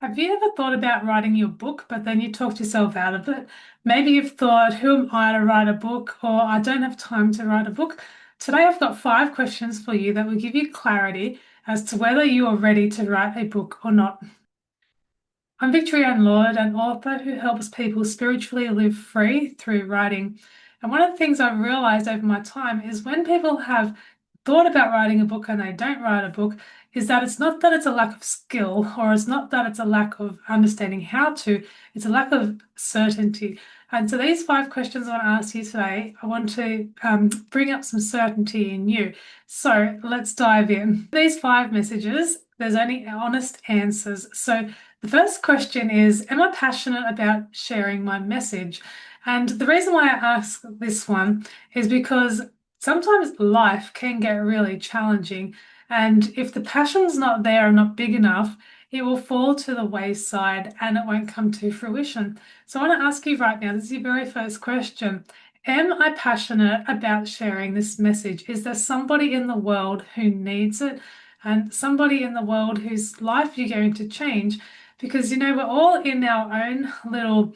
Have you ever thought about writing your book, but then you talked yourself out of it? Maybe you've thought, who am I to write a book, or I don't have time to write a book. Today, I've got 5 questions for you that will give you clarity as to whether you are ready to write a book or not. I'm Victoria Lord, an author who helps people spiritually live free through writing. And one of the things I've realized over my time is when people have thought about writing a book and they don't write a book, is that it's not that it's a lack of skill or it's not that it's a lack of understanding how to, it's a lack of certainty. And so these 5 questions I want to ask you today, I want to bring up some certainty in you. So let's dive in. These 5 messages, there's only honest answers. So the first question is, am I passionate about sharing my message? And the reason why I ask this one is because sometimes life can get really challenging. And if the passion's not there and not big enough, it will fall to the wayside and it won't come to fruition. So I want to ask you right now, this is your very first question. Am I passionate about sharing this message? Is there somebody in the world who needs it and somebody in the world whose life you're going to change? Because, we're all in our own little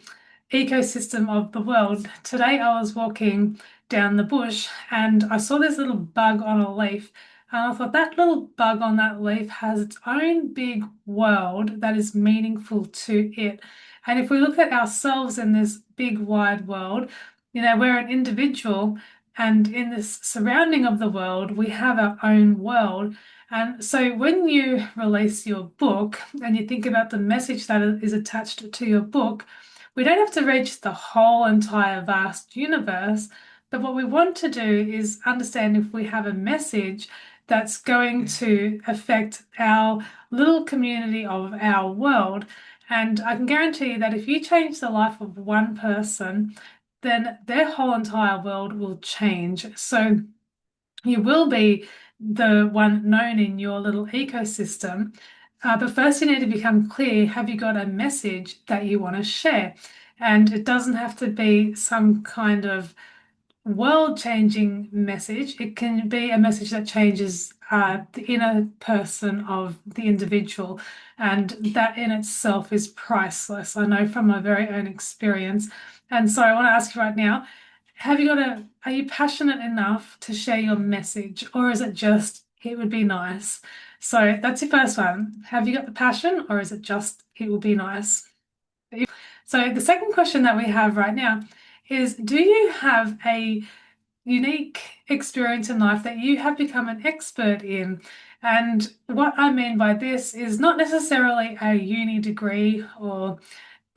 ecosystem of the world. Today I was walking down the bush and I saw this little bug on a leaf. And I thought that little bug on that leaf has its own big world that is meaningful to it. And if we look at ourselves in this big wide world, we're an individual, and in this surrounding of the world, we have our own world. And so when you release your book and you think about the message that is attached to your book, we don't have to reach the whole entire vast universe, but what we want to do is understand if we have a message that's going to affect our little community of our world. And I can guarantee you that if you change the life of one person, then their whole entire world will change. So you will be the one known in your little ecosystem. But first, you need to become clear, have you got a message that you want to share? And it doesn't have to be some kind of world-changing message. It can be a message that changes the inner person of the individual, and that in itself is priceless. I know from my very own experience. And so I want to ask you right now, are you passionate enough to share your message, or is it just, it would be nice? So that's your first one. Have you got the passion, or is it just, it would be nice? So the second question that we have right now is, do you have a unique experience in life that you have become an expert in? And what I mean by this is not necessarily a uni degree or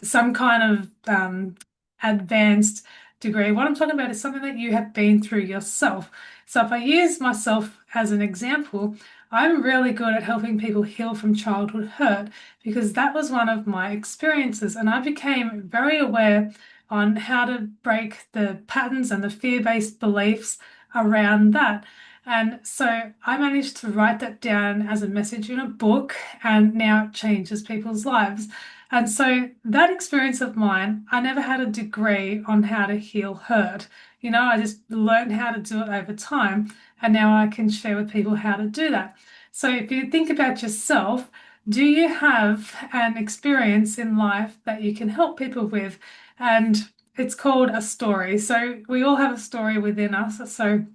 some kind of advanced degree. What I'm talking about is something that you have been through yourself. So if I use myself as an example, I'm really good at helping people heal from childhood hurt because that was one of my experiences. And I became very aware on how to break the patterns and the fear-based beliefs around that. And so I managed to write that down as a message in a book, and now it changes people's lives. And so that experience of mine, I never had a degree on how to heal hurt. I just learned how to do it over time, and now I can share with people how to do that. So if you think about yourself, do you have an experience in life that you can help people with? And it's called a story. So we all have a story within us. So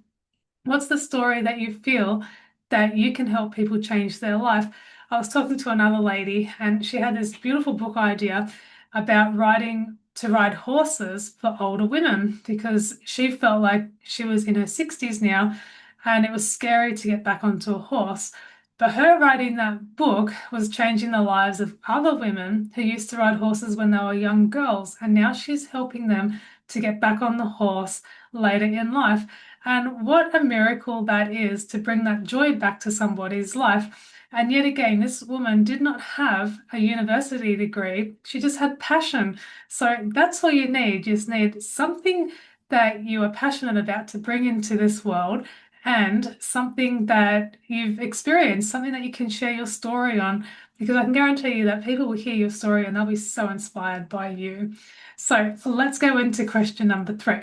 what's the story that you feel that you can help people change their life? I was talking to another lady and she had this beautiful book idea about writing to ride horses for older women because she felt like she was in her 60s now and it was scary to get back onto a horse. But her writing that book was changing the lives of other women who used to ride horses when they were young girls. And now she's helping them to get back on the horse later in life. And what a miracle that is to bring that joy back to somebody's life. And yet again, this woman did not have a university degree. She just had passion. So that's all you need. You just need something that you are passionate about to bring into this world and something that you've experienced, something that you can share your story on, because I can guarantee you that people will hear your story and they'll be so inspired by you. So let's go into question number 3.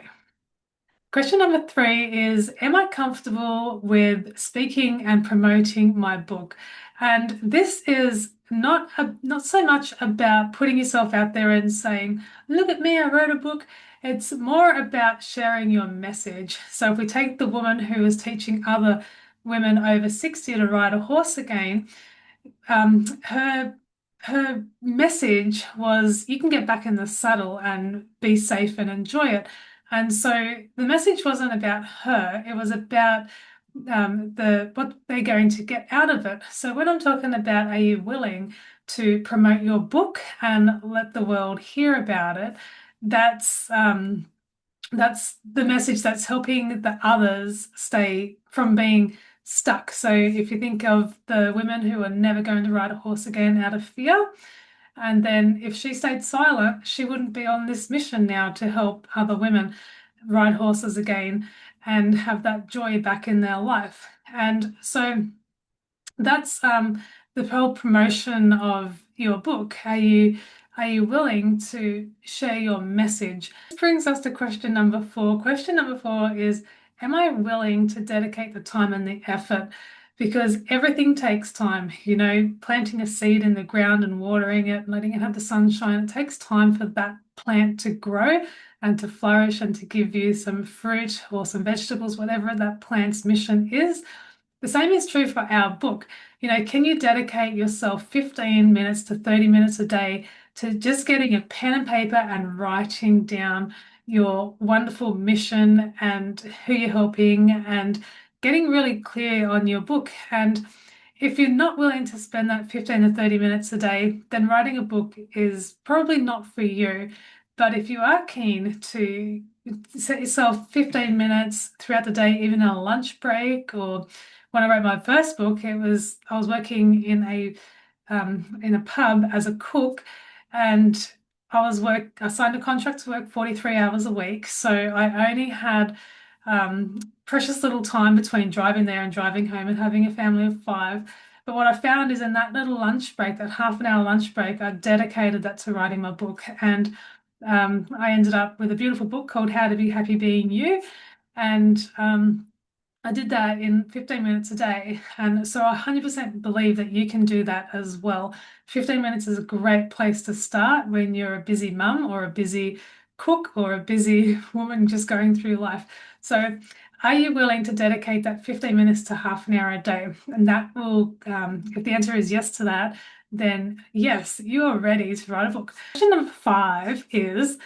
Question number 3 is, am I comfortable with speaking and promoting my book? And this is not so much about putting yourself out there and saying, "Look at me, I wrote a book." It's more about sharing your message. So if we take the woman who is teaching other women over 60 to ride a horse again, her message was you can get back in the saddle and be safe and enjoy it. And so the message wasn't about her, it was about the what they're going to get out of it. So when I'm talking about are you willing to promote your book and let the world hear about it, that's that's the message that's helping the others stay from being stuck. So if you think of the women who are never going to ride a horse again out of fear, and then if she stayed silent, she wouldn't be on this mission now to help other women ride horses again and have that joy back in their life. And so that's the whole promotion of your book. Are you willing to share your message? This brings us to question number four. Question number four is, am I willing to dedicate the time and the effort? Because everything takes time. Planting a seed in the ground and watering it, letting it have the sunshine, it takes time for that plant to grow and to flourish and to give you some fruit or some vegetables, whatever that plant's mission is. The same is true for our book. Can you dedicate yourself 15 minutes to 30 minutes a day to just getting a pen and paper and writing down your wonderful mission and who you're helping and getting really clear on your book? And if you're not willing to spend that 15 to 30 minutes a day, then writing a book is probably not for you. But if you are keen to set yourself 15 minutes throughout the day, even a lunch break, or when I wrote my first book, I was working in a pub as a cook, and I signed a contract to work 43 hours a week. So I only had precious little time between driving there and driving home and having a family of five. But what I found is in that little lunch break, that half an hour lunch break, I dedicated that to writing my book. And I ended up with a beautiful book called How to Be Happy Being You. And I did that in 15 minutes a day. And so I 100% believe that you can do that as well. 15 minutes is a great place to start when you're a busy mum or a busy cook or a busy woman just going through life. So are you willing to dedicate that 15 minutes to half an hour a day? And that will, if the answer is yes to that, then yes, you are ready to write a book. Question number five is,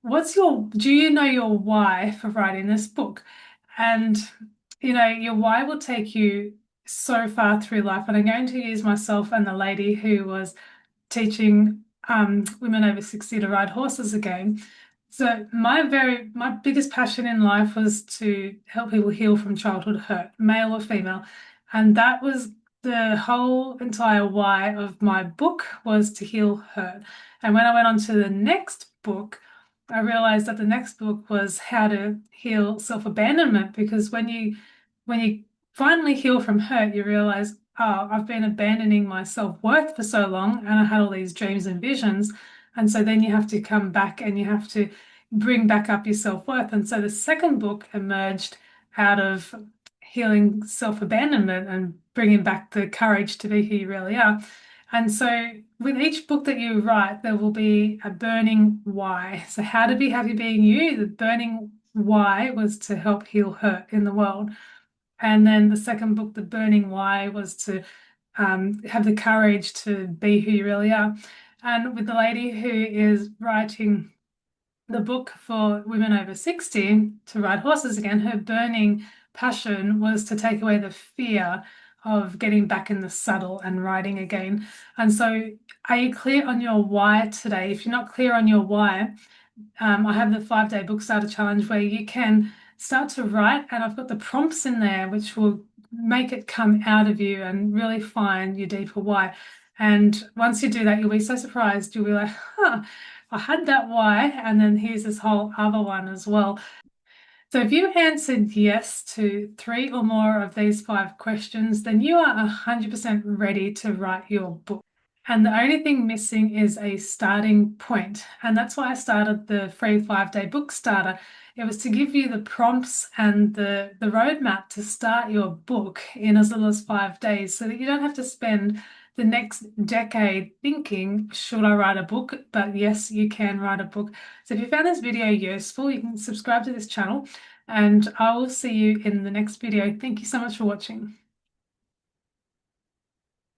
do you know your why for writing this book? And your why will take you so far through life. And I'm going to use myself and the lady who was teaching women over 60 to ride horses again. So my biggest passion in life was to help people heal from childhood hurt, male or female. And that was the whole entire why of my book, was to heal hurt. And when I went on to the next book, I realized that the next book was how to heal self-abandonment, because when you finally heal from hurt, you realize, oh, I've been abandoning my self-worth for so long, and I had all these dreams and visions. And so then you have to come back and you have to bring back up your self-worth. And so the second book emerged out of healing self-abandonment and bringing back the courage to be who you really are. And so with each book that you write, there will be a burning why. So How to Be Happy Being You, the burning why was to help heal hurt in the world. And then the second book, The Burning Why, was to have the courage to be who you really are. And with the lady who is writing the book for women over 60 to ride horses again, her burning passion was to take away the fear of getting back in the saddle and riding again. And so, are you clear on your why today? If you're not clear on your why, I have the 5-day book starter challenge where you can start to write, and I've got the prompts in there which will make it come out of you and really find your deeper why. And once you do that, you'll be so surprised. You'll be like, huh, I had that why, and then here's this whole other one as well. So if you answered yes to 3 or more of these 5 questions, then you are 100% ready to write your book. And the only thing missing is a starting point. And that's why I started the free 5-day book starter. It was to give you the prompts and the roadmap to start your book in as little as 5 days, so that you don't have to spend the next decade thinking, should I write a book? But yes, you can write a book. So if you found this video useful, you can subscribe to this channel and I will see you in the next video. Thank you so much for watching.